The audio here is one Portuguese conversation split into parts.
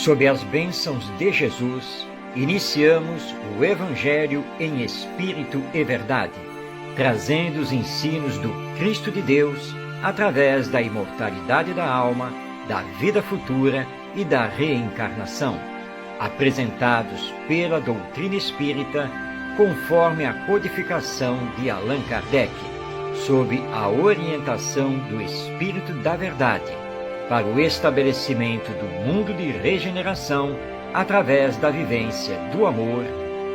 Sob as bênçãos de Jesus, iniciamos o Evangelho em Espírito e Verdade, trazendo os ensinos do Cristo de Deus através da imortalidade da alma, da vida futura e da reencarnação, apresentados pela doutrina espírita conforme a codificação de Allan Kardec, sob a orientação do Espírito da Verdade, para o estabelecimento do mundo de regeneração através da vivência do amor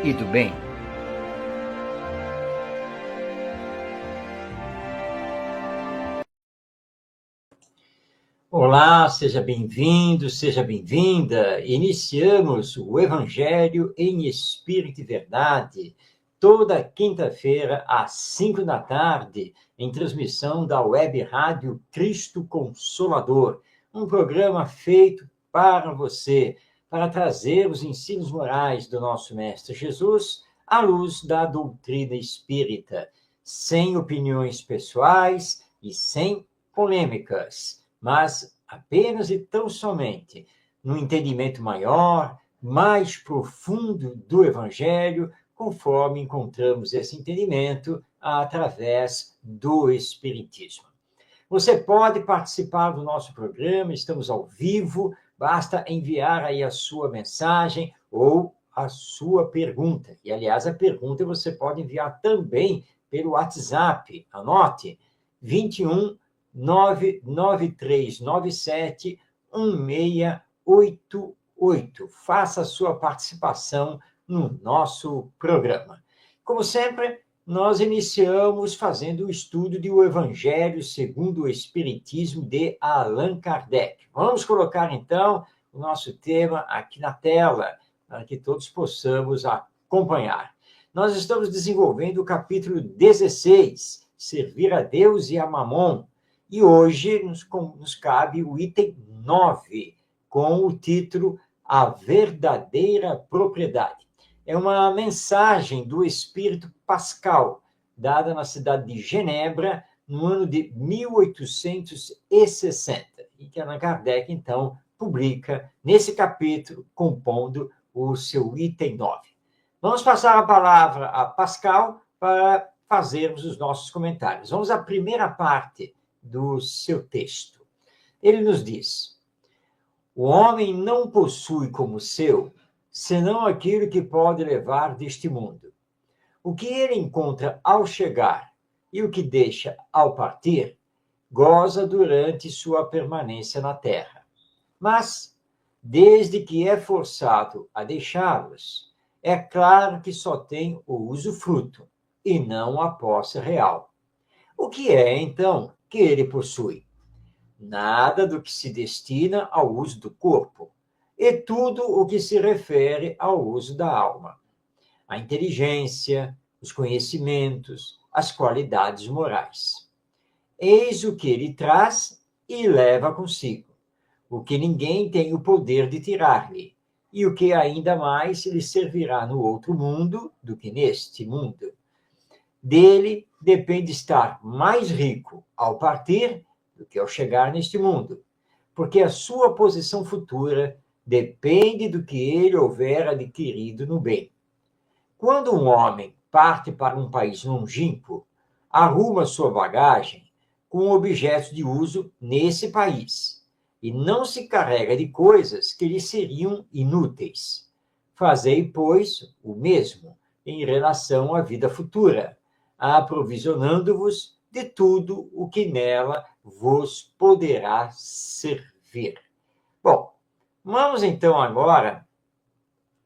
e do bem. Olá, seja bem-vindo, seja bem-vinda. Iniciamos o Evangelho em Espírito e Verdade, toda quinta-feira, às 5 da tarde, em transmissão da Web Rádio Cristo Consolador, um programa feito para você, para trazer os ensinos morais do nosso Mestre Jesus à luz da doutrina espírita, sem opiniões pessoais e sem polêmicas, mas apenas e tão somente no entendimento maior, mais profundo do Evangelho, conforme encontramos esse entendimento através do Espiritismo. Você pode participar do nosso programa, estamos ao vivo, basta enviar aí a sua mensagem ou a sua pergunta. E, aliás, a pergunta você pode enviar também pelo WhatsApp. Anote, 21 99397 1688. Faça a sua participação no nosso programa. Como sempre, nós iniciamos fazendo o estudo do Evangelho segundo o Espiritismo de Allan Kardec. Vamos colocar, então, o nosso tema aqui na tela, para que todos possamos acompanhar. Nós estamos desenvolvendo o capítulo 16, Servir a Deus e a Mamon, e hoje nos cabe o item 9, com o título A Verdadeira Propriedade. É uma mensagem do Espírito Pascal, dada na cidade de Genebra, no ano de 1860, e que Allan Kardec, então, publica nesse capítulo, compondo o seu item 9. Vamos passar a palavra a Pascal para fazermos os nossos comentários. Vamos à primeira parte do seu texto. Ele nos diz: o homem não possui como seu senão aquilo que pode levar deste mundo. O que ele encontra ao chegar e o que deixa ao partir, goza durante sua permanência na terra. Mas, desde que é forçado a deixá-los, é claro que só tem o usufruto e não a posse real. O que é, então, que ele possui? Nada do que se destina ao uso do corpo, e tudo o que se refere ao uso da alma. A inteligência, os conhecimentos, as qualidades morais. Eis o que ele traz e leva consigo, o que ninguém tem o poder de tirar-lhe, e o que ainda mais lhe servirá no outro mundo do que neste mundo. Dele depende estar mais rico ao partir do que ao chegar neste mundo, porque a sua posição futura depende do que ele houver adquirido no bem. Quando um homem parte para um país longínquo, arruma sua bagagem com objetos de uso nesse país e não se carrega de coisas que lhe seriam inúteis. Fazei, pois, o mesmo em relação à vida futura, aprovisionando-vos de tudo o que nela vos poderá servir. Bom, vamos então agora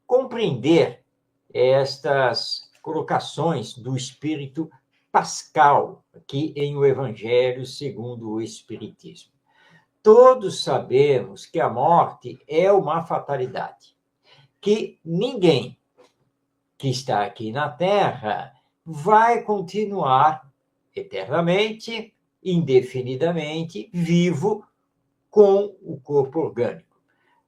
compreender estas colocações do Espírito Pascal, aqui em O Evangelho segundo o Espiritismo. Todos sabemos que a morte é uma fatalidade, que ninguém que está aqui na Terra vai continuar eternamente, indefinidamente, vivo com o corpo orgânico.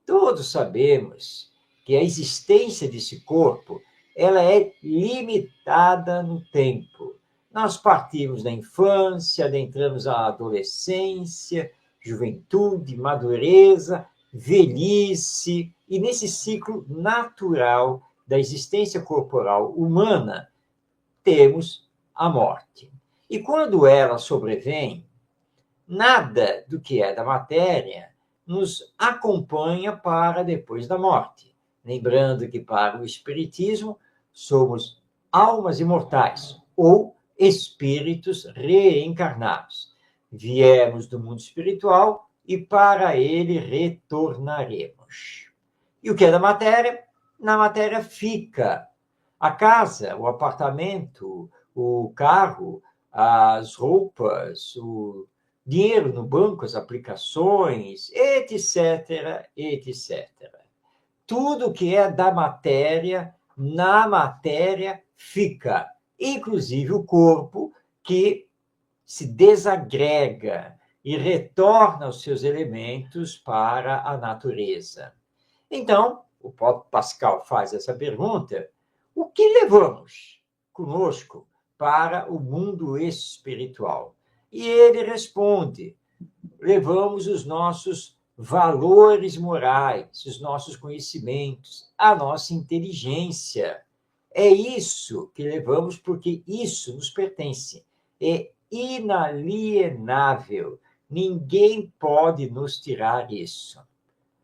Todos sabemos que a existência desse corpo ela é limitada no tempo. Nós partimos da infância, adentramos a adolescência, juventude, madureza, velhice, E nesse ciclo natural da existência corporal humana, temos a morte. E quando ela sobrevém, nada do que é da matéria nos acompanha para depois da morte. Lembrando que, para o Espiritismo, somos almas imortais ou espíritos reencarnados. Viemos do mundo espiritual e para ele retornaremos. E o que é da matéria? Na matéria fica. A casa, o apartamento, o carro, as roupas, o dinheiro no banco, as aplicações, etc., etc. Tudo que é da matéria, na matéria fica, inclusive o corpo, que se desagrega e retorna aos seus elementos para a natureza. Então, o próprio Pascal faz essa pergunta: o que levamos conosco para o mundo espiritual? E ele responde: levamos os nossos valores morais, os nossos conhecimentos, a nossa inteligência. É isso que levamos, porque isso nos pertence. É inalienável. Ninguém pode nos tirar isso.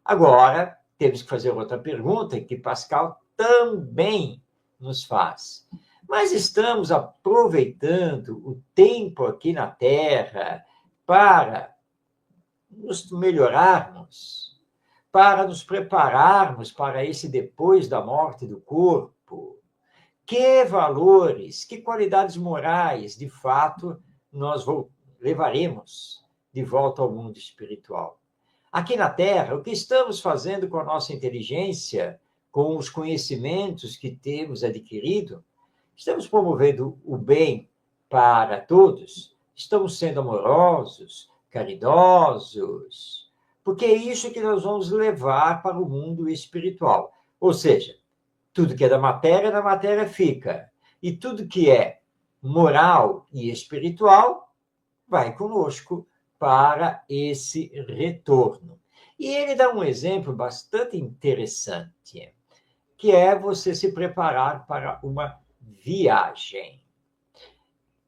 Agora, temos que fazer outra pergunta que Pascal também nos faz. Mas estamos aproveitando o tempo aqui na Terra para nos melhorarmos, para nos prepararmos para esse depois da morte do corpo? Que valores, que qualidades morais, de fato, nós levaremos de volta ao mundo espiritual? Aqui na Terra, o que estamos fazendo com a nossa inteligência, com os conhecimentos que temos adquirido? Estamos promovendo o bem para todos? Estamos sendo amorosos, caridosos? Porque é isso que nós vamos levar para o mundo espiritual. Ou seja, tudo que é da matéria fica. E tudo que é moral e espiritual vai conosco para esse retorno. E ele dá um exemplo bastante interessante, que é você se preparar para uma viagem.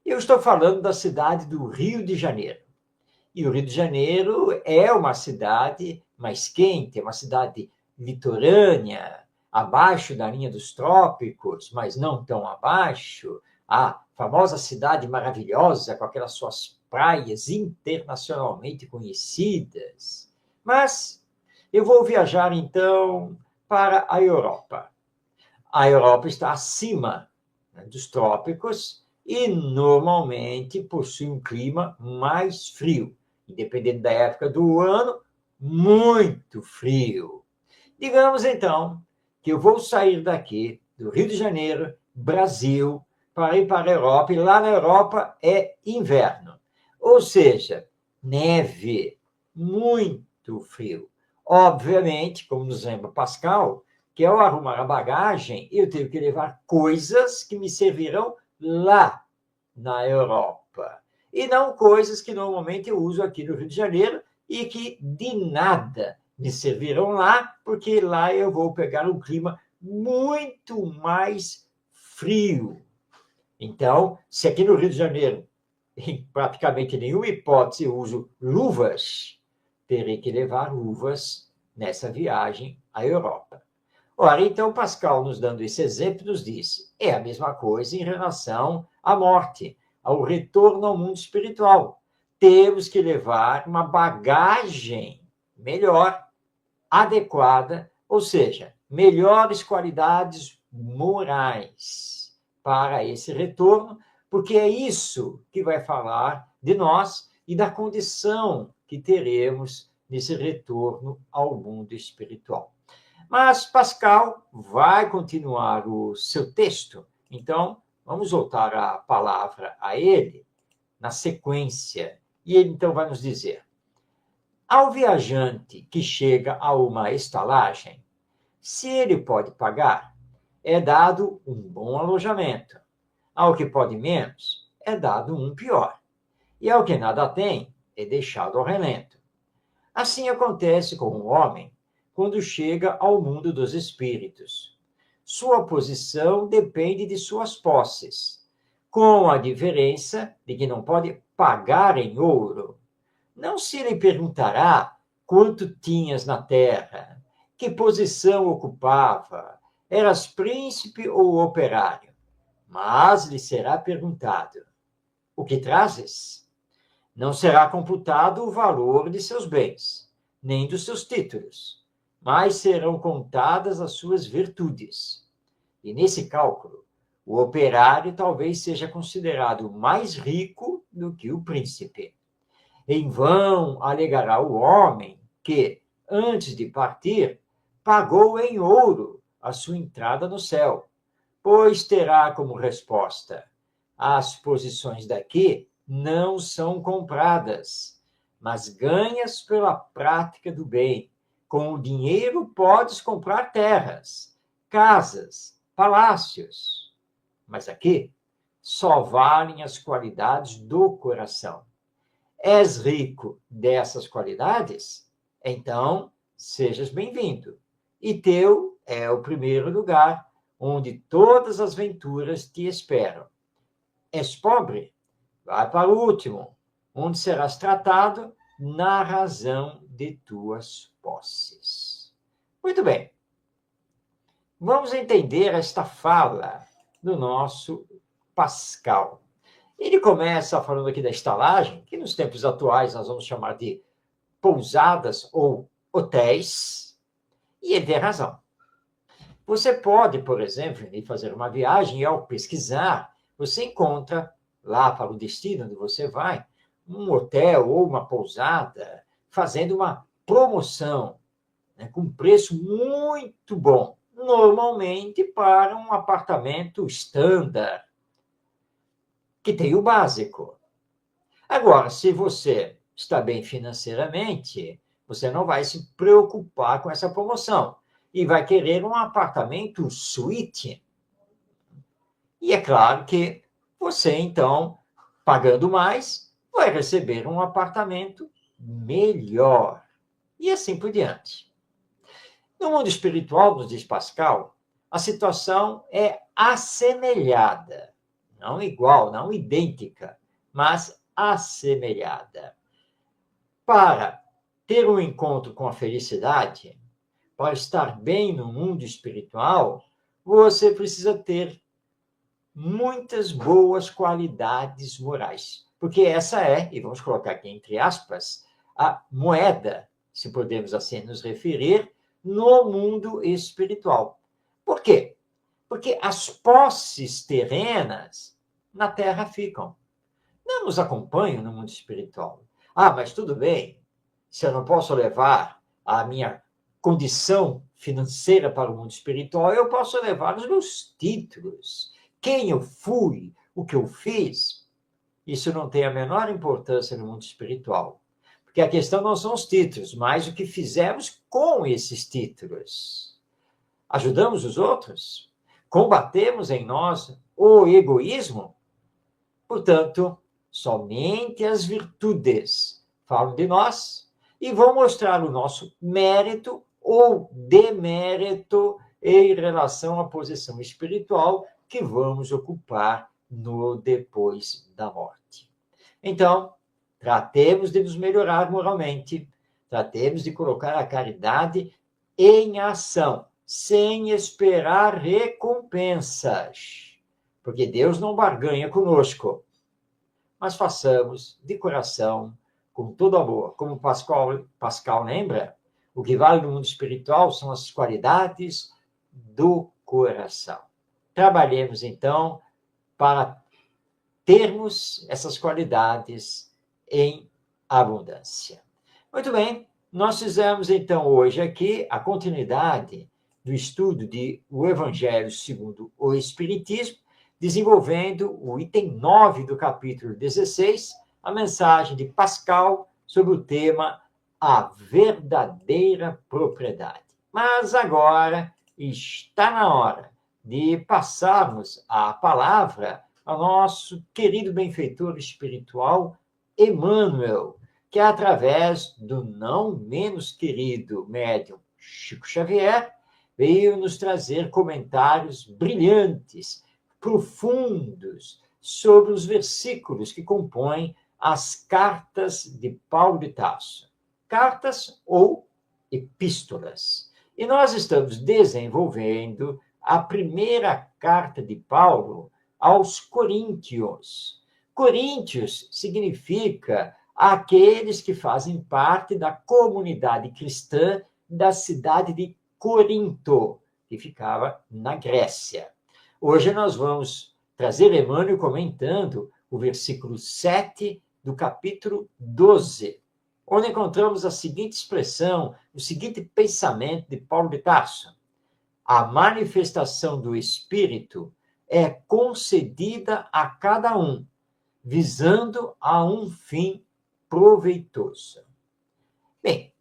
Eu estou falando da cidade do Rio de Janeiro. E o Rio de Janeiro é uma cidade mais quente, é uma cidade litorânea, abaixo da linha dos trópicos, mas não tão abaixo. A famosa cidade maravilhosa, com aquelas suas praias internacionalmente conhecidas. Mas eu vou viajar, então, para a Europa. A Europa está acima, né, dos trópicos e normalmente possui um clima mais frio. E dependendo da época do ano, muito frio. Digamos, então, que eu vou sair daqui, do Rio de Janeiro, Brasil, para ir para a Europa, e lá na Europa é inverno. Ou seja, neve, muito frio. Obviamente, como nos lembra Pascal, que ao arrumar a bagagem, eu tenho que levar coisas que me servirão lá na Europa. E não coisas que normalmente eu uso aqui no Rio de Janeiro e que de nada me servirão lá, porque lá eu vou pegar um clima muito mais frio. Então, se aqui no Rio de Janeiro, em praticamente nenhuma hipótese, eu uso luvas, terei que levar luvas nessa viagem à Europa. Ora, então, Pascal, nos dando esse exemplo, nos diz: é a mesma coisa em relação à morte, ao retorno ao mundo espiritual. Temos que levar uma bagagem melhor, adequada, ou seja, melhores qualidades morais para esse retorno, porque é isso que vai falar de nós e da condição que teremos nesse retorno ao mundo espiritual. Mas Pascal vai continuar o seu texto, então vamos voltar a palavra a ele na sequência. E ele então vai nos dizer: ao viajante que chega a uma estalagem, se ele pode pagar, é dado um bom alojamento. Ao que pode menos, é dado um pior. E ao que nada tem, é deixado ao relento. Assim acontece com o homem quando chega ao mundo dos espíritos. Sua posição depende de suas posses, com a diferença de que não pode pagar em ouro. Não se lhe perguntará quanto tinhas na terra, que posição ocupava, eras príncipe ou operário, mas lhe será perguntado: o que trazes? Não será computado o valor de seus bens, nem dos seus títulos, mas serão contadas as suas virtudes. E nesse cálculo, o operário talvez seja considerado mais rico do que o príncipe. Em vão alegará o homem que, antes de partir, pagou em ouro a sua entrada no céu, pois terá como resposta: as posições daqui não são compradas, mas ganhas pela prática do bem. Com o dinheiro podes comprar terras, casas, palácios, mas aqui só valem as qualidades do coração. És rico dessas qualidades? Então, sejas bem-vindo. E teu é o primeiro lugar, onde todas as venturas te esperam. És pobre? Vai para o último, onde serás tratado na razão de tuas posses. Muito bem. Vamos entender esta fala do nosso Pascal. Ele começa falando aqui da estalagem, que nos tempos atuais nós vamos chamar de pousadas ou hotéis, e ele tem razão. Você pode, por exemplo, ir fazer uma viagem e, ao pesquisar, você encontra lá para o destino onde você vai, um hotel ou uma pousada fazendo uma promoção, né, com preço muito bom, normalmente para um apartamento standard, que tem o básico. Agora, se você está bem financeiramente, você não vai se preocupar com essa promoção e vai querer um apartamento suíte. E é claro que você, então, pagando mais, vai receber um apartamento melhor. E assim por diante. No mundo espiritual, nos diz Pascal, a situação é assemelhada. Não igual, não idêntica, mas assemelhada. Para ter um encontro com a felicidade, para estar bem no mundo espiritual, você precisa ter muitas boas qualidades morais. Porque essa é, e vamos colocar aqui entre aspas, a moeda, se podemos assim nos referir, no mundo espiritual. Por quê? Porque as posses terrenas na Terra ficam. Não nos acompanham no mundo espiritual. Ah, mas tudo bem, se eu não posso levar a minha condição financeira para o mundo espiritual, eu posso levar os meus títulos, quem eu fui, o que eu fiz. Isso não tem a menor importância no mundo espiritual. Porque a questão não são os títulos, mas o que fizemos com esses títulos. Ajudamos os outros? Combatemos em nós o egoísmo? Portanto, somente as virtudes falam de nós e vão mostrar o nosso mérito ou demérito em relação à posição espiritual que vamos ocupar no depois da morte. Então, tratemos de nos melhorar moralmente, tratemos de colocar a caridade em ação, sem esperar recompensas, porque Deus não barganha conosco. Mas façamos de coração, com todo amor. Como Pascal lembra, o que vale no mundo espiritual são as qualidades do coração. Trabalhemos, então, para termos essas qualidades em abundância. Muito bem, nós fizemos, então, hoje aqui a continuidade do estudo do Evangelho segundo o Espiritismo, desenvolvendo o item 9 do capítulo 16, a mensagem de Pascal sobre o tema a verdadeira propriedade. Mas agora está na hora de passarmos a palavra ao nosso querido benfeitor espiritual, Emmanuel, que através do não menos querido médium Chico Xavier, veio nos trazer comentários brilhantes, profundos, sobre os versículos que compõem as cartas de Paulo de Tarso. Cartas ou epístolas. E nós estamos desenvolvendo a primeira carta de Paulo aos Coríntios. Coríntios significa aqueles que fazem parte da comunidade cristã da cidade de Corinto, que ficava na Grécia. Hoje nós vamos trazer Emmanuel comentando o versículo 7 do capítulo 12, onde encontramos a seguinte expressão, o seguinte pensamento de Paulo de Tarso: a manifestação do Espírito é concedida a cada um, visando a um fim proveitoso. Bem,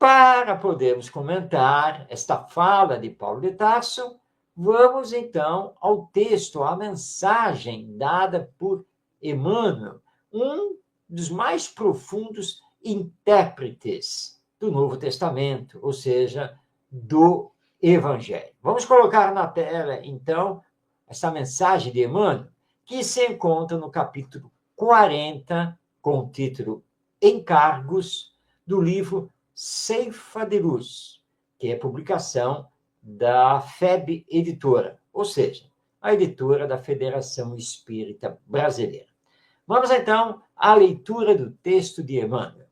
para podermos comentar esta fala de Paulo de Tarso, vamos então ao texto, à mensagem dada por Emmanuel, um dos mais profundos intérpretes do Novo Testamento, ou seja, do Evangelho. Vamos colocar na tela, então, essa mensagem de Emmanuel, que se encontra no capítulo 40, com o título Encargos, do livro Ceifa de Luz, que é publicação da FEB Editora, ou seja, a editora da Federação Espírita Brasileira. Vamos, então, à leitura do texto de Emmanuel.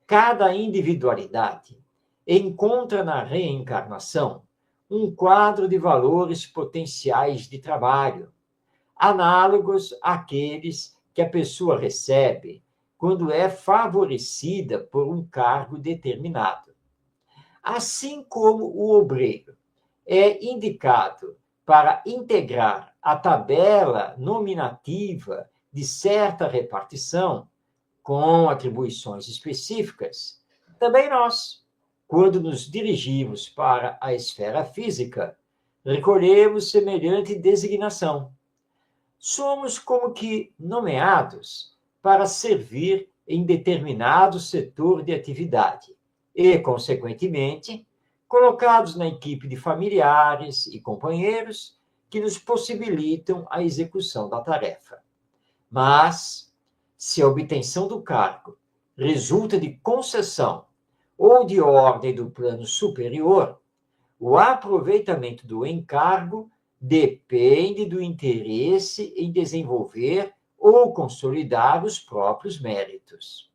Cada individualidade encontra na reencarnação um quadro de valores potenciais de trabalho, análogos àqueles que a pessoa recebe quando é favorecida por um cargo determinado. Assim como o obreiro é indicado para integrar a tabela nominativa de certa repartição, com atribuições específicas, também nós, quando nos dirigimos para a esfera física, recolhemos semelhante designação. Somos como que nomeados para servir em determinado setor de atividade e, consequentemente, colocados na equipe de familiares e companheiros que nos possibilitam a execução da tarefa. Mas, se a obtenção do cargo resulta de concessão ou de ordem do plano superior, o aproveitamento do encargo depende do interesse em desenvolver ou consolidar os próprios méritos.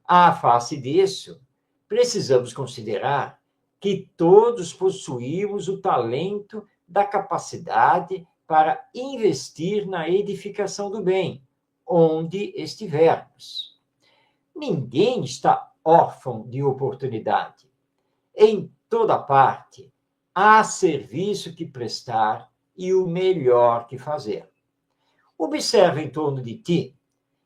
À face disso, precisamos considerar que todos possuímos o talento da capacidade para investir na edificação do bem, onde estivermos. Ninguém está órfão de oportunidade. Em toda parte, há serviço que prestar e o melhor que fazer. Observa em torno de ti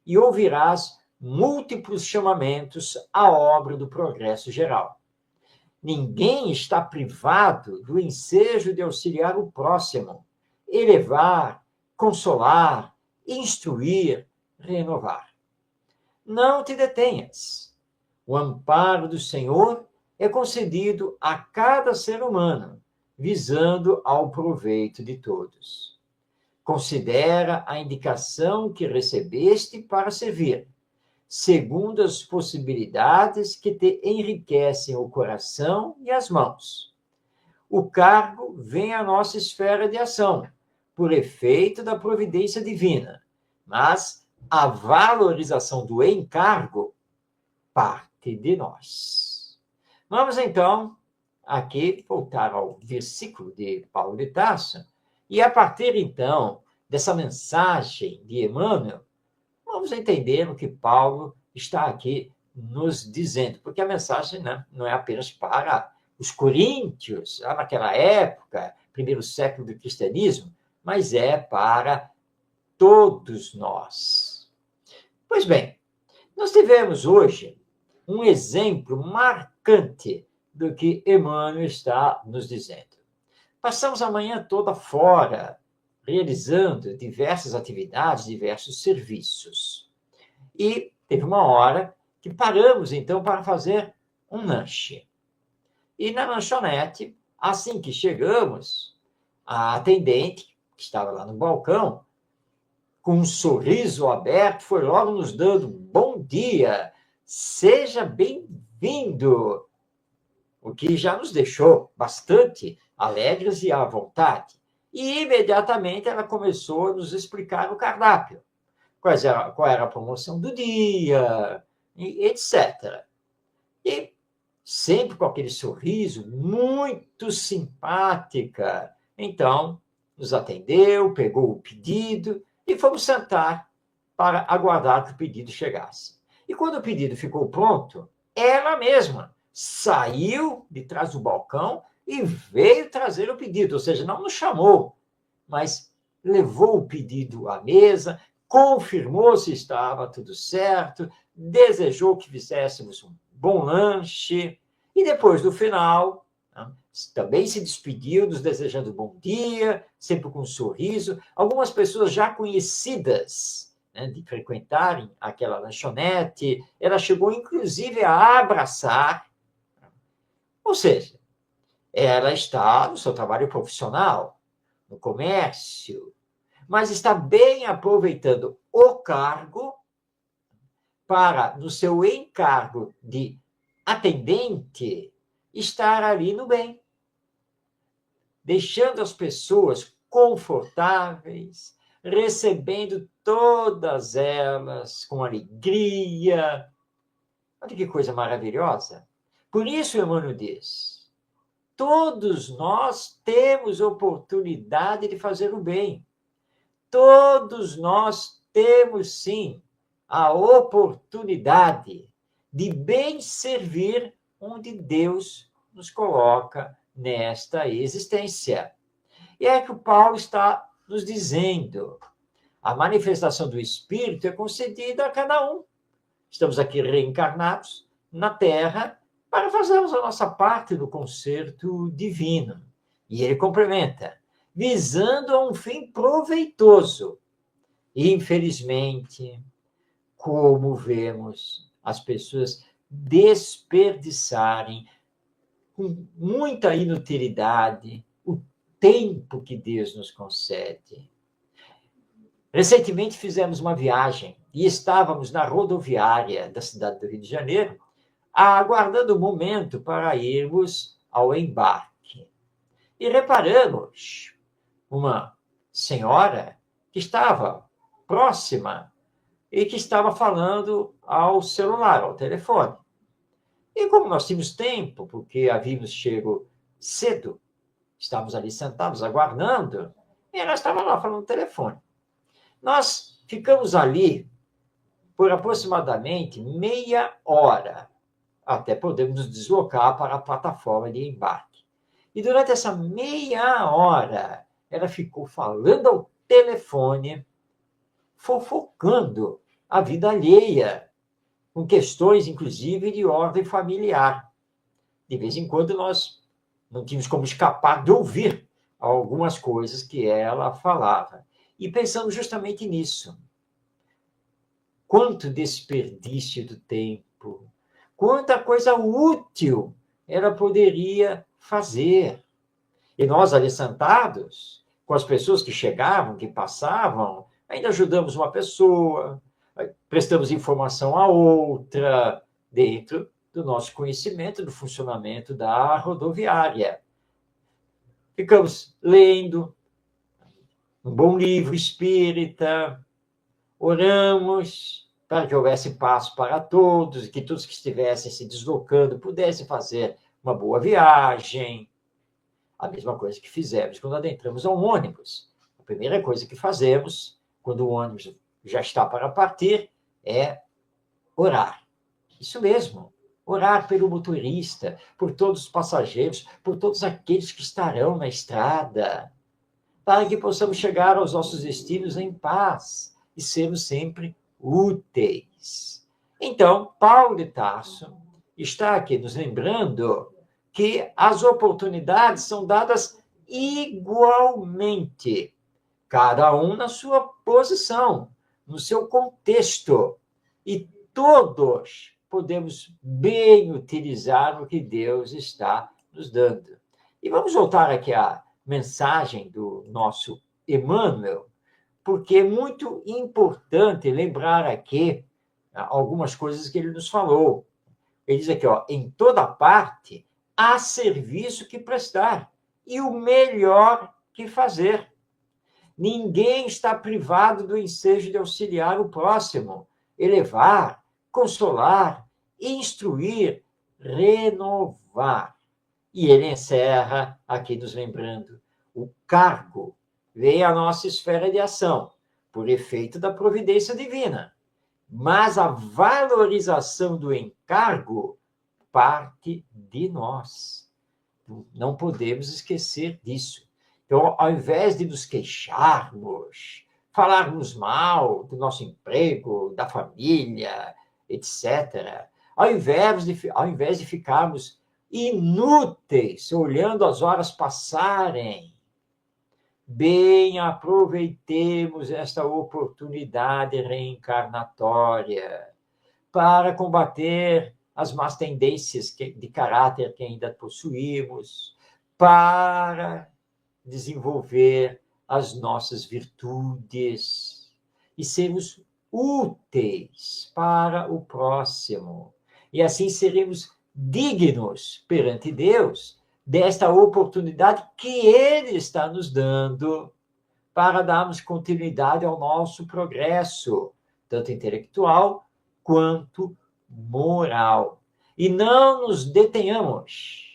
e ouvirás múltiplos chamamentos à obra do progresso geral. Ninguém está privado do ensejo de auxiliar o próximo, elevar, consolar, instruir, renovar. Não te detenhas. O amparo do Senhor é concedido a cada ser humano, visando ao proveito de todos. Considera a indicação que recebeste para servir, segundo as possibilidades que te enriquecem o coração e as mãos. O cargo vem à nossa esfera de ação, por efeito da providência divina, mas a valorização do encargo parte de nós. Vamos, então, aqui voltar ao versículo de Paulo de Tarso, e a partir, então, dessa mensagem de Emmanuel, vamos entender o que Paulo está aqui nos dizendo, porque a mensagem, né, não é apenas para os coríntios, naquela época, primeiro século do cristianismo, mas é para todos nós. Pois bem, nós tivemos hoje um exemplo marcante do que Emmanuel está nos dizendo. Passamos a manhã toda fora, realizando diversas atividades, diversos serviços. E teve uma hora que paramos, então, para fazer um lanche. E na lanchonete, assim que chegamos, a atendente, que estava lá no balcão, com um sorriso aberto, foi logo nos dando bom dia, seja bem-vindo, o que já nos deixou bastante alegres e à vontade. E imediatamente ela começou a nos explicar o cardápio, qual era a promoção do dia, etc. E sempre com aquele sorriso muito simpática. Então, nos atendeu, pegou o pedido e fomos sentar para aguardar que o pedido chegasse. E quando o pedido ficou pronto, ela mesma saiu de trás do balcão e veio trazer o pedido, ou seja, não nos chamou, mas levou o pedido à mesa, confirmou se estava tudo certo, desejou que fizéssemos um bom lanche, e depois, do final, também se despediu, nos desejando bom dia, sempre com um sorriso. Algumas pessoas já conhecidas, de frequentarem aquela lanchonete, ela chegou, inclusive, a abraçar. Ou seja, ela está no seu trabalho profissional, no comércio, mas está bem aproveitando o cargo para, no seu encargo de atendente, estar ali no bem, deixando as pessoas confortáveis, recebendo todas elas com alegria. Olha que coisa maravilhosa. Por isso, Emmanuel diz, todos nós temos oportunidade de fazer o bem. Todos nós temos, sim, a oportunidade de bem servir onde Deus nos coloca nesta existência. E é que o Paulo está nos dizendo. A manifestação do Espírito é concedida a cada um. Estamos aqui reencarnados na Terra para fazermos a nossa parte do concerto divino. E ele complementa, visando a um fim proveitoso. Infelizmente, como vemos as pessoas desperdiçarem com muita inutilidade o tempo que Deus nos concede. Recentemente fizemos uma viagem e estávamos na rodoviária da cidade do Rio de Janeiro, aguardando o momento para irmos ao embarque. E reparamos uma senhora que estava próxima e que estava falando ao celular, ao telefone. E como nós tínhamos tempo, porque havíamos chego cedo, estávamos ali sentados aguardando, e ela estava lá falando no telefone. Nós ficamos ali por aproximadamente meia hora, até podermos nos deslocar para a plataforma de embarque. E durante essa meia hora, ela ficou falando ao telefone, fofocando a vida alheia, com questões, inclusive, de ordem familiar. De vez em quando, nós não tínhamos como escapar de ouvir algumas coisas que ela falava. E pensamos justamente nisso. Quanto desperdício do tempo, quanta coisa útil ela poderia fazer. E nós, ali sentados, com as pessoas que chegavam, que passavam, ainda ajudamos uma pessoa, prestamos informação a outra, dentro do nosso conhecimento do funcionamento da rodoviária. Ficamos lendo um bom livro espírita, oramos para que houvesse paz para todos, que todos que estivessem se deslocando pudessem fazer uma boa viagem. A mesma coisa que fizemos quando adentramos ao ônibus. A primeira coisa que fazemos, quando o ônibus já está para partir, é orar. Isso mesmo, orar pelo motorista, por todos os passageiros, por todos aqueles que estarão na estrada, para que possamos chegar aos nossos destinos em paz e sermos sempre úteis. Então, Paulo de Tarso está aqui nos lembrando que as oportunidades são dadas igualmente, cada um na sua posição, no seu contexto, e todos podemos bem utilizar o que Deus está nos dando. E vamos voltar aqui à mensagem do nosso Emmanuel, porque é muito importante lembrar aqui algumas coisas que ele nos falou. Ele diz aqui, em toda parte há serviço que prestar e o melhor que fazer. Ninguém está privado do ensejo de auxiliar o próximo, elevar, consolar, instruir, renovar. E ele encerra aqui nos lembrando: o cargo vem à nossa esfera de ação, por efeito da providência divina. Mas a valorização do encargo parte de nós. Não podemos esquecer disso. Então, ao invés de nos queixarmos, falarmos mal do nosso emprego, da família, etc., ao invés de ficarmos inúteis olhando as horas passarem, bem aproveitemos esta oportunidade reencarnatória para combater as más tendências de caráter que ainda possuímos, para desenvolver as nossas virtudes e sermos úteis para o próximo. E assim seremos dignos perante Deus desta oportunidade que Ele está nos dando para darmos continuidade ao nosso progresso, tanto intelectual quanto moral. E não nos detenhamos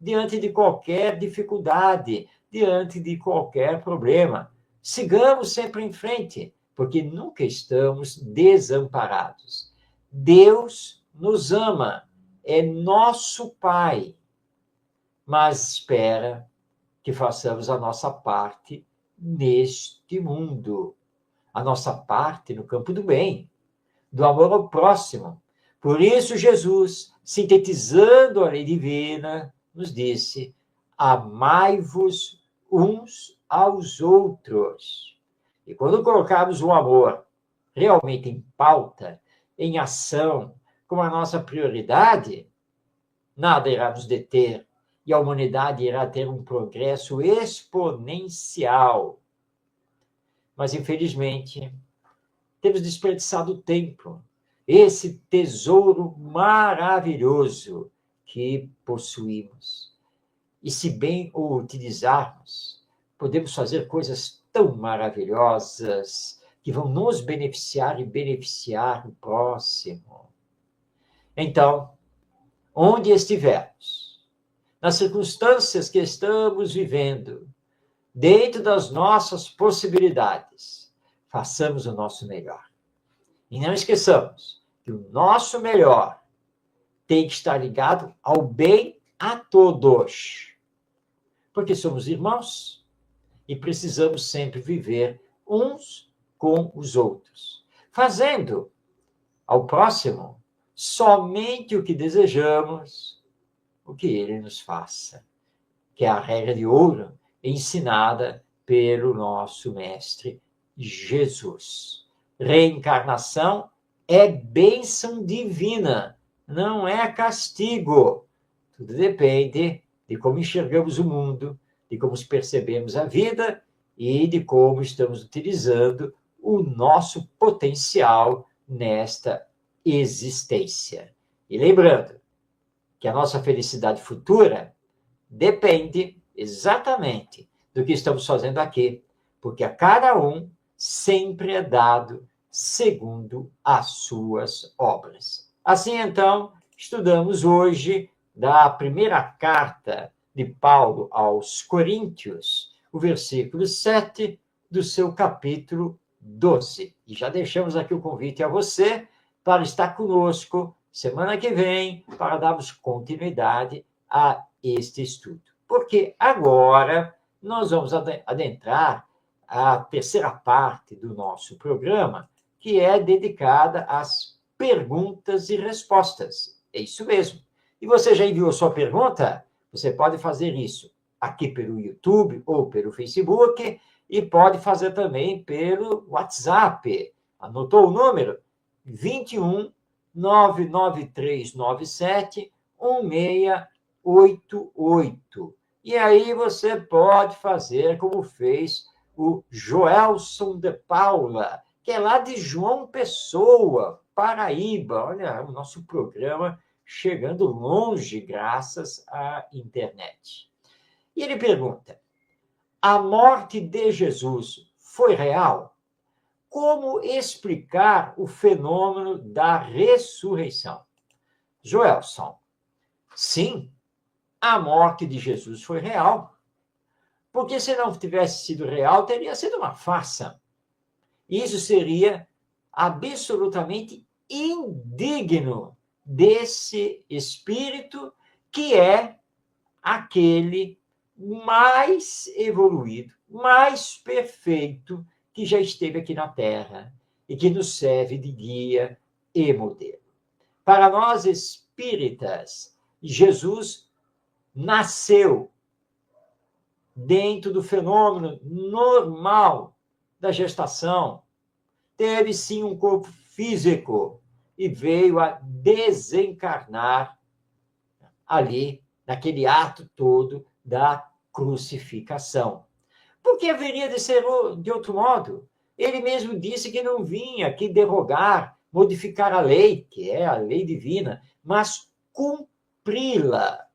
diante de qualquer dificuldade, diante de qualquer problema. Sigamos sempre em frente, porque nunca estamos desamparados. Deus nos ama, é nosso Pai, mas espera que façamos a nossa parte neste mundo, a nossa parte no campo do bem, do amor ao próximo. Por isso, Jesus, sintetizando a lei divina, nos disse: amai-vos uns aos outros. E quando colocarmos o amor realmente em pauta, em ação, como a nossa prioridade, nada irá nos deter e a humanidade irá ter um progresso exponencial. Mas, infelizmente, temos desperdiçado o tempo, esse tesouro maravilhoso que possuímos. E se bem o utilizarmos, podemos fazer coisas tão maravilhosas que vão nos beneficiar e beneficiar o próximo. Então, onde estivermos, nas circunstâncias que estamos vivendo, dentro das nossas possibilidades, façamos o nosso melhor. E não esqueçamos que o nosso melhor tem que estar ligado ao bem a todos. Porque somos irmãos e precisamos sempre viver uns com os outros, fazendo ao próximo somente o que desejamos, o que ele nos faça, que é a regra de ouro ensinada pelo nosso mestre Jesus. Reencarnação é bênção divina, não é castigo. Tudo depende de como enxergamos o mundo, de como percebemos a vida e de como estamos utilizando o nosso potencial nesta existência. E lembrando que a nossa felicidade futura depende exatamente do que estamos fazendo aqui, porque a cada um sempre é dado segundo as suas obras. Assim, então, estudamos hoje da primeira carta de Paulo aos Coríntios, o versículo 7 do seu capítulo 12. E já deixamos aqui o convite a você para estar conosco semana que vem, para darmos continuidade a este estudo. Porque agora nós vamos adentrar a terceira parte do nosso programa, que é dedicada às perguntas e respostas. É isso mesmo. E você já enviou sua pergunta? Você pode fazer isso aqui pelo YouTube ou pelo Facebook e pode fazer também pelo WhatsApp. Anotou o número? 21 99397 16 88. E aí você pode fazer como fez o Joelson de Paula, que é lá de João Pessoa, Paraíba. Olha, o nosso programa chegando longe graças à internet. E ele pergunta: a morte de Jesus foi real? Como explicar o fenômeno da ressurreição? Joelson, sim, a morte de Jesus foi real. Porque se não tivesse sido real, teria sido uma farsa. Isso seria absolutamente indigno desse espírito que é aquele mais evoluído, mais perfeito que já esteve aqui na Terra e que nos serve de guia e modelo. Para nós espíritas, Jesus nasceu dentro do fenômeno normal da gestação. Teve sim um corpo físico e veio a desencarnar ali, naquele ato todo da crucificação. Por que haveria de ser de outro modo? Ele mesmo disse que não vinha aqui derrogar, modificar a lei, que é a lei divina, mas cumpri-la.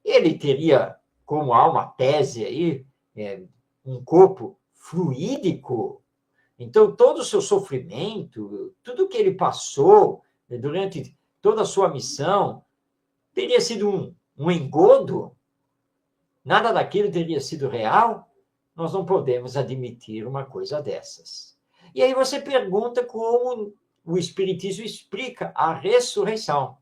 Ele teria, como há uma tese aí, um corpo fluídico. Então, todo o seu sofrimento, tudo que ele passou durante toda a sua missão, teria sido um engodo? Nada daquilo teria sido real? Nós não podemos admitir uma coisa dessas. E aí você pergunta como o Espiritismo explica a ressurreição.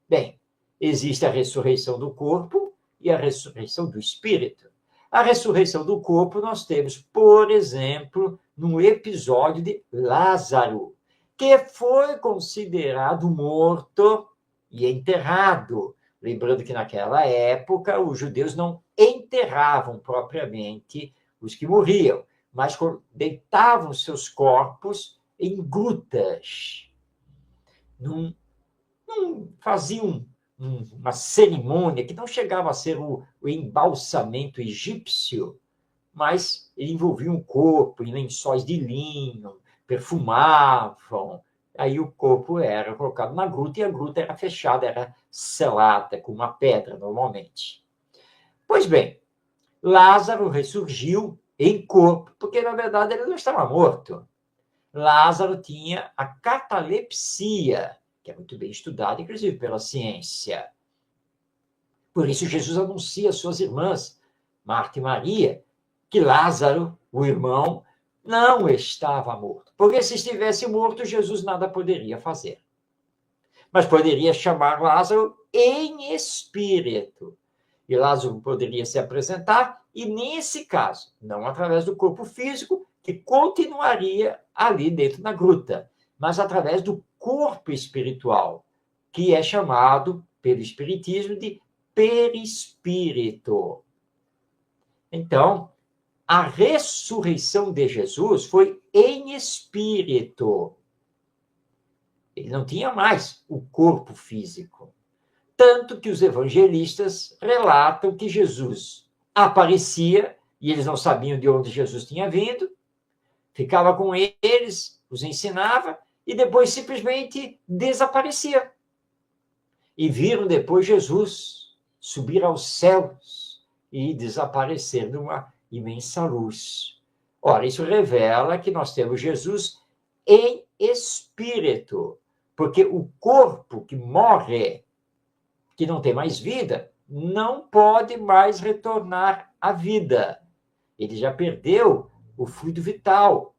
Bem, existe a ressurreição do corpo e a ressurreição do espírito. A ressurreição do corpo nós temos, por exemplo, no episódio de Lázaro, que foi considerado morto e enterrado. Lembrando que naquela época os judeus não enterravam propriamente os que morriam, mas deitavam seus corpos em grutas. Faziam uma cerimônia que não chegava a ser o embalsamento egípcio, mas ele envolvia o corpo em lençóis de linho, perfumavam. Aí o corpo era colocado na gruta e a gruta era fechada, era selada com uma pedra, normalmente. Pois bem, Lázaro ressurgiu em corpo, porque na verdade ele não estava morto. Lázaro tinha a catalepsia, que é muito bem estudada, inclusive pela ciência. Por isso Jesus anuncia às suas irmãs, Marta e Maria, que Lázaro, o irmão, não estava morto. Porque se estivesse morto, Jesus nada poderia fazer. Mas poderia chamar Lázaro em espírito. E Lázaro poderia se apresentar, e nesse caso, não através do corpo físico, que continuaria ali dentro da gruta, mas através do corpo espiritual, que é chamado pelo Espiritismo de perispírito. Então, a ressurreição de Jesus foi em espírito. Ele não tinha mais o corpo físico. Tanto que os evangelistas relatam que Jesus aparecia, e eles não sabiam de onde Jesus tinha vindo, ficava com eles, os ensinava, e depois simplesmente desaparecia. E viram depois Jesus subir aos céus e desaparecer numa imensa luz. Ora, isso revela que nós temos Jesus em espírito, porque o corpo que morre, que não tem mais vida, não pode mais retornar à vida. Ele já perdeu o fluido vital.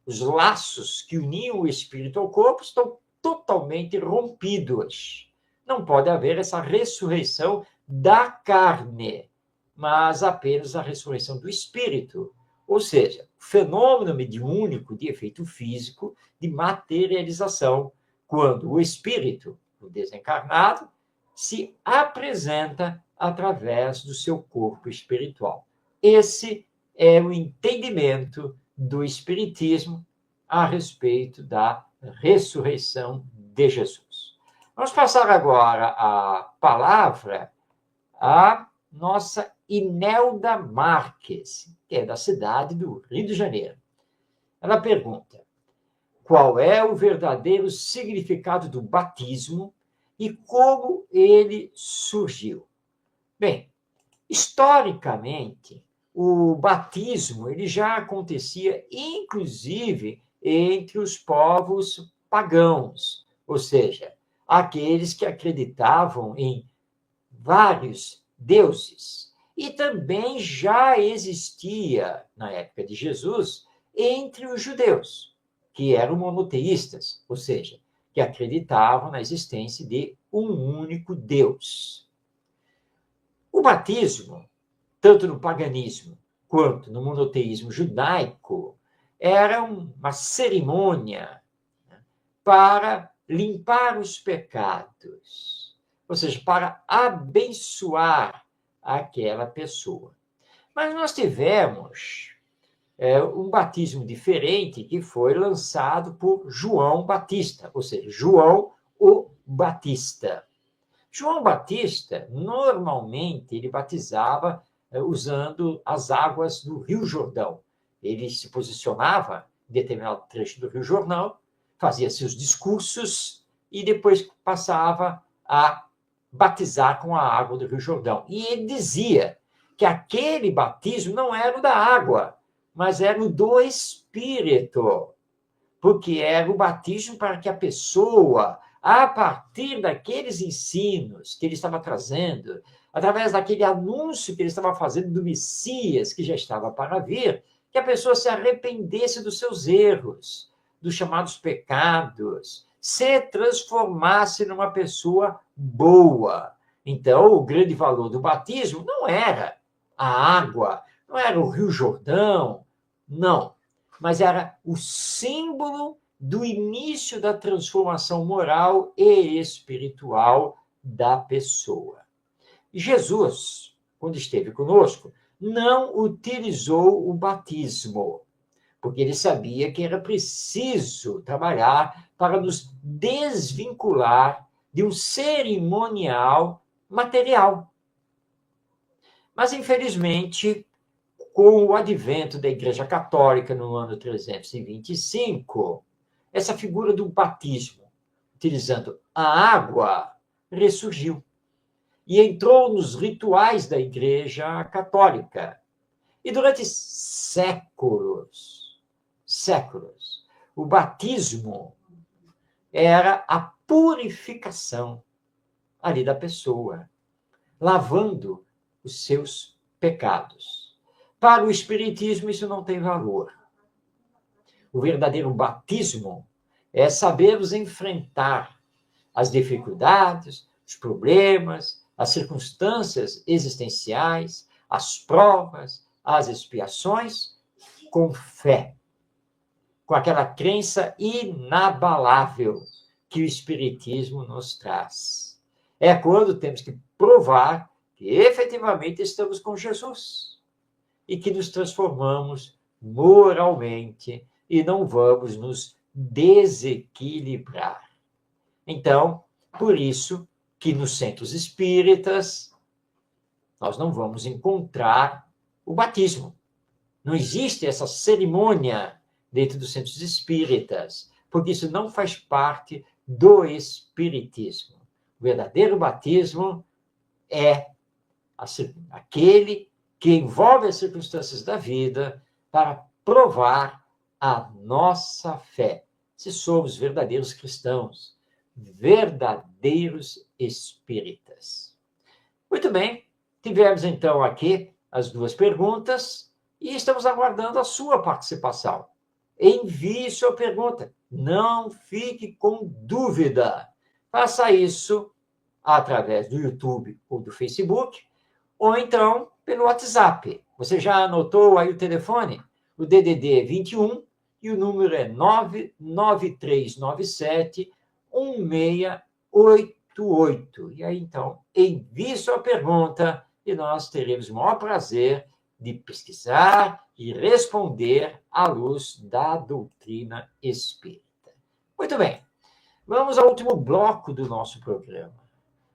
Os laços que uniam o espírito ao corpo estão totalmente rompidos. Não pode haver essa ressurreição da carne, mas apenas a ressurreição do espírito. Ou seja, o fenômeno mediúnico de efeito físico, de materialização, quando o espírito, o desencarnado, se apresenta através do seu corpo espiritual. Esse é o entendimento do Espiritismo a respeito da ressurreição de Jesus. Vamos passar agora a palavra a nossa Inelda Marques, que é da cidade do Rio de Janeiro. Ela pergunta: qual é o verdadeiro significado do batismo e como ele surgiu? Bem, historicamente, o batismo ele já acontecia, inclusive, entre os povos pagãos, ou seja, aqueles que acreditavam em vários deuses. E também já existia, na época de Jesus, entre os judeus, que eram monoteístas, ou seja, que acreditavam na existência de um único Deus. O batismo, tanto no paganismo quanto no monoteísmo judaico, era uma cerimônia para limpar os pecados, ou seja, para abençoar aquela pessoa. Mas nós tivemos um batismo diferente que foi lançado por João Batista, ou seja, João o Batista. João Batista, normalmente, ele batizava usando as águas do Rio Jordão. Ele se posicionava em determinado trecho do Rio Jordão, fazia seus discursos e depois passava a batizar com a água do Rio Jordão. E ele dizia que aquele batismo não era o da água, mas era o do Espírito, porque era o batismo para que a pessoa, a partir daqueles ensinos que ele estava trazendo, através daquele anúncio que ele estava fazendo do Messias, que já estava para vir, que a pessoa se arrependesse dos seus erros, dos chamados pecados, se transformasse numa pessoa boa. Então, o grande valor do batismo não era a água, não era o Rio Jordão, não, mas era o símbolo do início da transformação moral e espiritual da pessoa. Jesus, quando esteve conosco, não utilizou o batismo, porque ele sabia que era preciso trabalhar para nos desvincular de um cerimonial material. Mas, infelizmente, com o advento da Igreja Católica no ano 325, essa figura do batismo, utilizando a água, ressurgiu e entrou nos rituais da Igreja Católica. E durante séculos, o batismo era a purificação ali da pessoa, lavando os seus pecados. Para o Espiritismo, isso não tem valor. O verdadeiro batismo é sabermos enfrentar as dificuldades, os problemas, as circunstâncias existenciais, as provas, as expiações, com fé, com aquela crença inabalável que o Espiritismo nos traz. É quando temos que provar que efetivamente estamos com Jesus e que nos transformamos moralmente e não vamos nos desequilibrar. Então, por isso que nos centros espíritas nós não vamos encontrar o batismo. Não existe essa cerimônia dentro dos centros espíritas, porque isso não faz parte do espiritismo. O verdadeiro batismo é aquele que envolve as circunstâncias da vida para provar a nossa fé, se somos verdadeiros cristãos, verdadeiros espíritas. Muito bem, tivemos então aqui as duas perguntas e estamos aguardando a sua participação. Envie sua pergunta, não fique com dúvida. Faça isso através do YouTube ou do Facebook, ou então pelo WhatsApp. Você já anotou aí o telefone? O DDD é 21 e o número é 99397 1688. E aí, então, envie sua pergunta e nós teremos o maior prazer de pesquisar e responder à luz da doutrina espírita. Muito bem, vamos ao último bloco do nosso programa.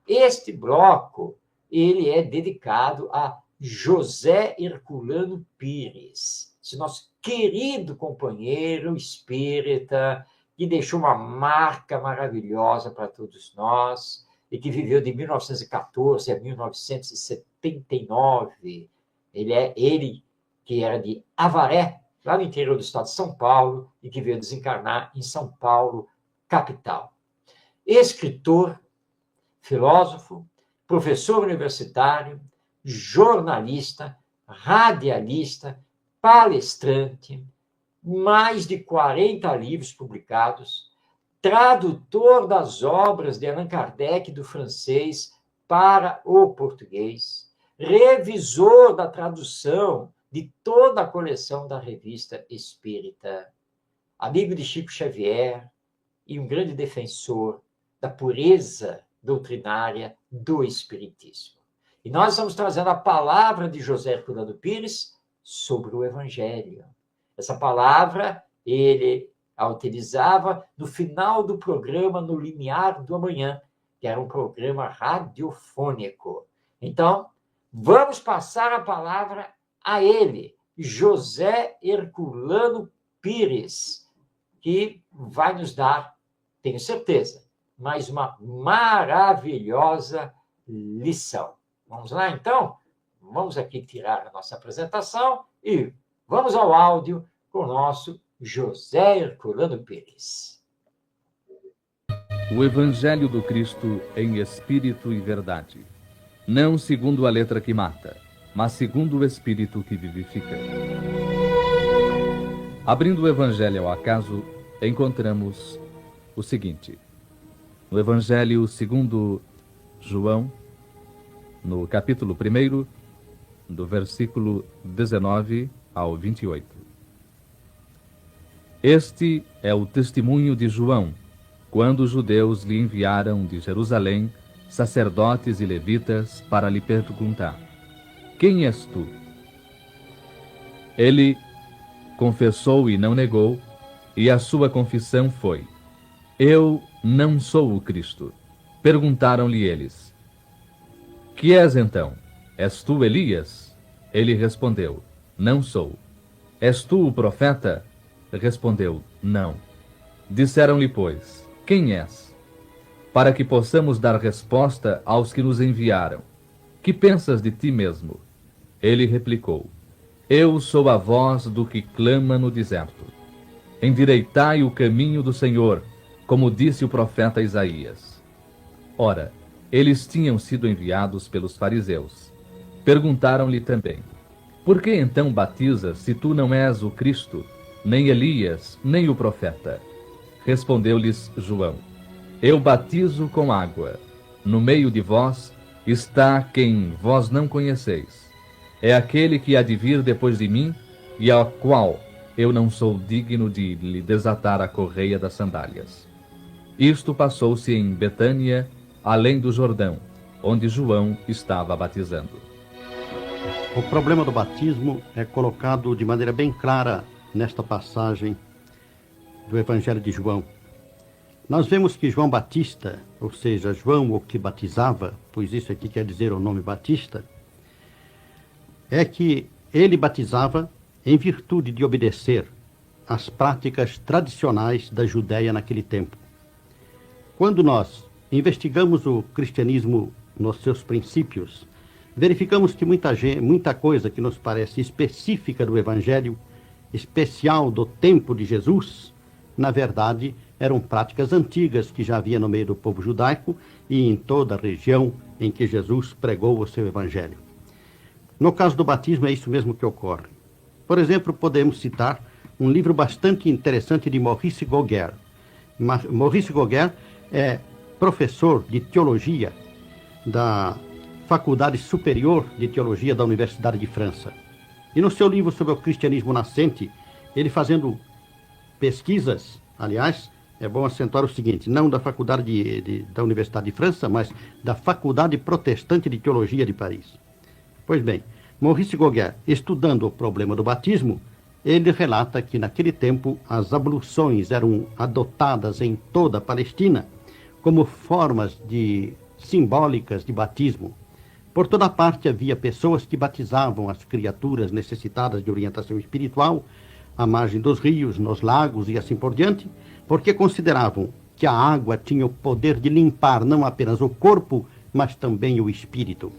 Este bloco ele é dedicado a José Herculano Pires, esse nosso querido companheiro espírita, que deixou uma marca maravilhosa para todos nós, e que viveu de 1914 a 1979. Ele que era de Avaré, lá no interior do estado de São Paulo, e que veio desencarnar em São Paulo, capital. Escritor, filósofo, professor universitário, jornalista, radialista, palestrante, mais de 40 livros publicados, tradutor das obras de Allan Kardec do francês para o português, revisor da tradução de toda a coleção da Revista Espírita, amigo de Chico Xavier e um grande defensor da pureza doutrinária do Espiritismo. E nós estamos trazendo a palavra de José Herculano Pires sobre o Evangelho. Essa palavra ele a utilizava no final do programa No Limiar do Amanhã, que era um programa radiofônico. Então, vamos passar a palavra a ele, José Herculano Pires, que vai nos dar, tenho certeza, mais uma maravilhosa lição. Vamos lá, então? Vamos aqui tirar a nossa apresentação e vamos ao áudio com o nosso José Herculano Pires. O Evangelho do Cristo em espírito e verdade. Não segundo a letra que mata, mas segundo o espírito que vivifica. Abrindo o Evangelho ao acaso, encontramos o seguinte. No Evangelho segundo João, no capítulo 1, do versículo 19 ao 28. Este é o testemunho de João, quando os judeus lhe enviaram de Jerusalém sacerdotes e levitas para lhe perguntar: quem és tu? Ele confessou e não negou, e a sua confissão foi: eu não sou o Cristo. Perguntaram-lhe eles: que és então? És tu Elias? Ele respondeu: não sou. És tu o profeta? Respondeu: não. Disseram-lhe, pois: quem és? Para que possamos dar resposta aos que nos enviaram. Que pensas de ti mesmo? Ele replicou: eu sou a voz do que clama no deserto. Endireitai o caminho do Senhor, como disse o profeta Isaías. Ora, eles tinham sido enviados pelos fariseus. Perguntaram-lhe também: por que então batizas, se tu não és o Cristo, nem Elias, nem o profeta? Respondeu-lhes João: eu batizo com água. No meio de vós está quem vós não conheceis. É aquele que há de vir depois de mim, e ao qual eu não sou digno de lhe desatar a correia das sandálias. Isto passou-se em Betânia, além do Jordão, onde João estava batizando. O problema do batismo é colocado de maneira bem clara nesta passagem do Evangelho de João. Nós vemos que João Batista, ou seja, João o que batizava, pois isso aqui quer dizer o nome Batista, é que ele batizava em virtude de obedecer às práticas tradicionais da Judéia naquele tempo. Quando nós investigamos o cristianismo nos seus princípios, verificamos que muita coisa que nos parece específica do Evangelho, especial do tempo de Jesus, na verdade, eram práticas antigas que já havia no meio do povo judaico e em toda a região em que Jesus pregou o seu Evangelho. No caso do batismo, é isso mesmo que ocorre. Por exemplo, podemos citar um livro bastante interessante de Maurice Gauguer. Maurice Gauguer é professor de teologia da Faculdade Superior de Teologia da Universidade de França. E no seu livro sobre o cristianismo nascente, ele fazendo pesquisas, aliás, é bom acentuar o seguinte, não da Faculdade da Universidade de França, mas da Faculdade Protestante de Teologia de Paris. Pois bem, Maurice Gauguer, estudando o problema do batismo, ele relata que naquele tempo as abluções eram adotadas em toda a Palestina como formas simbólicas de batismo. Por toda parte havia pessoas que batizavam as criaturas necessitadas de orientação espiritual, à margem dos rios, nos lagos e assim por diante, porque consideravam que a água tinha o poder de limpar não apenas o corpo, mas também o espírito.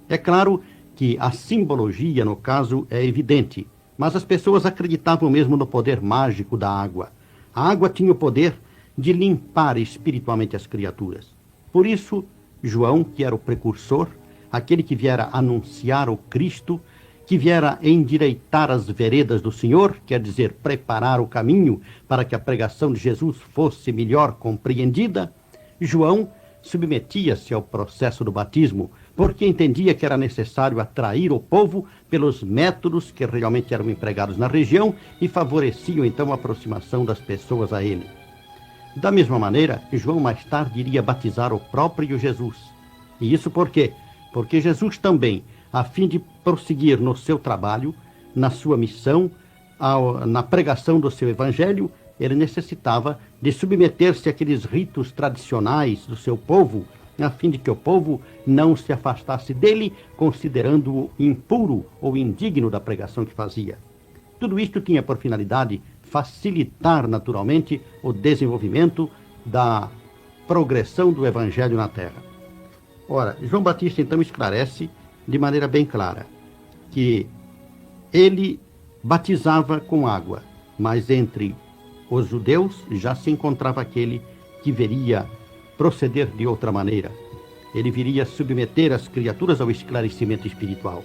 É claro que a simbologia, no caso, é evidente, mas as pessoas acreditavam mesmo no poder mágico da água. A água tinha o poder de limpar espiritualmente as criaturas. Por isso, João, que era o precursor, aquele que viera anunciar o Cristo, que viera endireitar as veredas do Senhor, quer dizer, preparar o caminho para que a pregação de Jesus fosse melhor compreendida, João submetia-se ao processo do batismo, porque entendia que era necessário atrair o povo pelos métodos que realmente eram empregados na região e favoreciam então a aproximação das pessoas a ele. Da mesma maneira, João mais tarde iria batizar o próprio Jesus. E isso por quê? Porque Jesus também, a fim de prosseguir no seu trabalho, na sua missão, na pregação do seu evangelho, ele necessitava de submeter-se àqueles ritos tradicionais do seu povo, a fim de que o povo não se afastasse dele, considerando-o impuro ou indigno da pregação que fazia. Tudo isto tinha por finalidade facilitar naturalmente o desenvolvimento da progressão do evangelho na terra. Ora, João Batista então esclarece de maneira bem clara que ele batizava com água, mas entre os judeus já se encontrava aquele que viria proceder de outra maneira. Ele viria submeter as criaturas ao esclarecimento espiritual.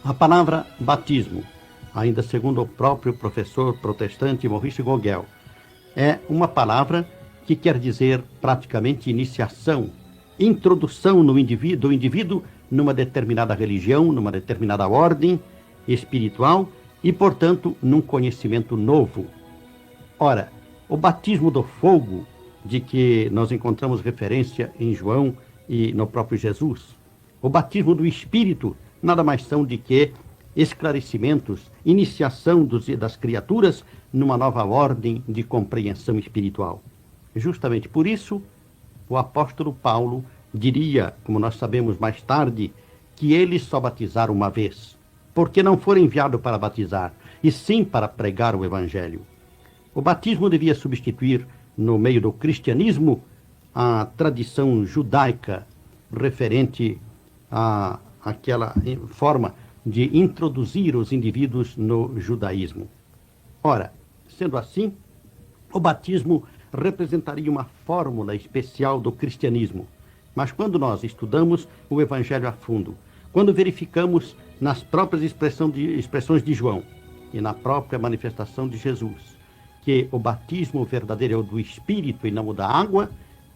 A palavra batismo, ainda segundo o próprio professor protestante Maurice Gogel, é uma palavra que quer dizer praticamente iniciação, introdução do indivíduo numa determinada religião, numa determinada ordem espiritual e, portanto, num conhecimento novo. Ora, o batismo do fogo, de que nós encontramos referência em João e no próprio Jesus, o batismo do Espírito, nada mais são de que esclarecimentos, iniciação das criaturas numa nova ordem de compreensão espiritual. Justamente por isso, o apóstolo Paulo diria, como nós sabemos mais tarde, que ele só batizaram uma vez, porque não foi enviado para batizar, e sim para pregar o evangelho. O batismo devia substituir, no meio do cristianismo, a tradição judaica referente àquela forma de introduzir os indivíduos no judaísmo. Ora, sendo assim, o batismo representaria uma fórmula especial do cristianismo. Mas quando nós estudamos o Evangelho a fundo, quando verificamos nas próprias expressões de João e na própria manifestação de Jesus, que o batismo verdadeiro é o do Espírito e não o da água,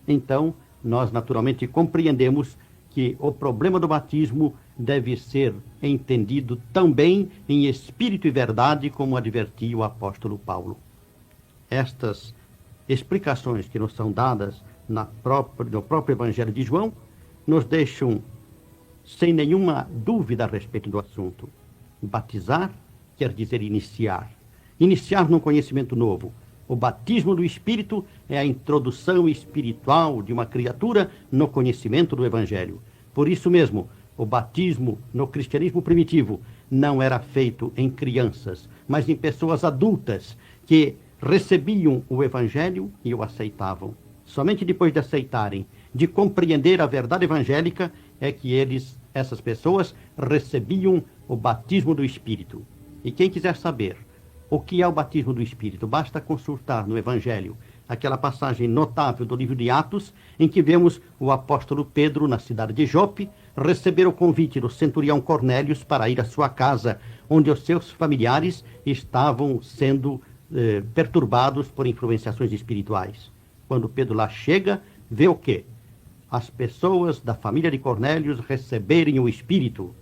então nós naturalmente compreendemos que o problema do batismo deve ser entendido também em espírito e verdade, como advertia o apóstolo Paulo. Estas explicações que nos são dadas no próprio Evangelho de João nos deixam sem nenhuma dúvida a respeito do assunto. Batizar quer dizer iniciar. Iniciar num conhecimento novo. O batismo do Espírito é a introdução espiritual de uma criatura no conhecimento do Evangelho. Por isso mesmo, o batismo no cristianismo primitivo não era feito em crianças, mas em pessoas adultas que recebiam o Evangelho e o aceitavam. Somente depois de aceitarem, de compreender a verdade evangélica, é que essas pessoas recebiam o batismo do Espírito. E quem quiser saber o que é o batismo do Espírito, basta consultar no Evangelho aquela passagem notável do livro de Atos, em que vemos o apóstolo Pedro, na cidade de Jope, receber o convite do centurião Cornélios para ir à sua casa, onde os seus familiares estavam sendo perturbados por influenciações espirituais. Quando Pedro lá chega, vê o quê? As pessoas da família de Cornélios receberem o Espírito.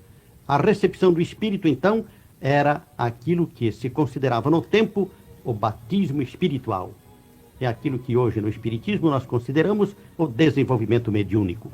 A recepção do Espírito, então, era aquilo que se considerava no tempo o batismo espiritual. É aquilo que hoje no Espiritismo nós consideramos o desenvolvimento mediúnico.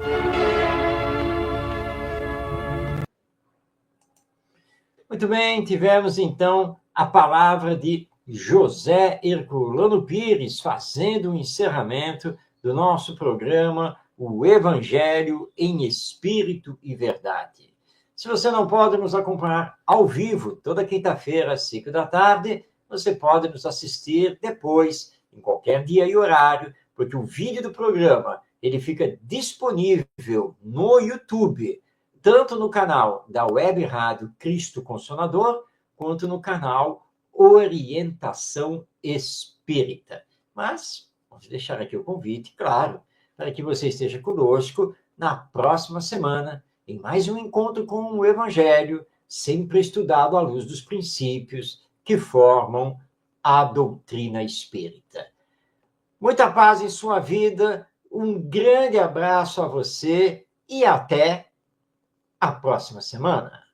Muito bem, tivemos então a palavra de José Herculano Pires, fazendo o encerramento do nosso programa o Evangelho em Espírito e Verdade. Se você não pode nos acompanhar ao vivo, toda quinta-feira, às 5 da tarde, você pode nos assistir depois, em qualquer dia e horário, porque o vídeo do programa ele fica disponível no YouTube, tanto no canal da Web Rádio Cristo Consolador, quanto no canal Orientação Espírita. Mas vamos deixar aqui o convite, claro, para que você esteja conosco na próxima semana, em mais um encontro com o Evangelho, sempre estudado à luz dos princípios que formam a doutrina espírita. Muita paz em sua vida, um grande abraço a você e até a próxima semana.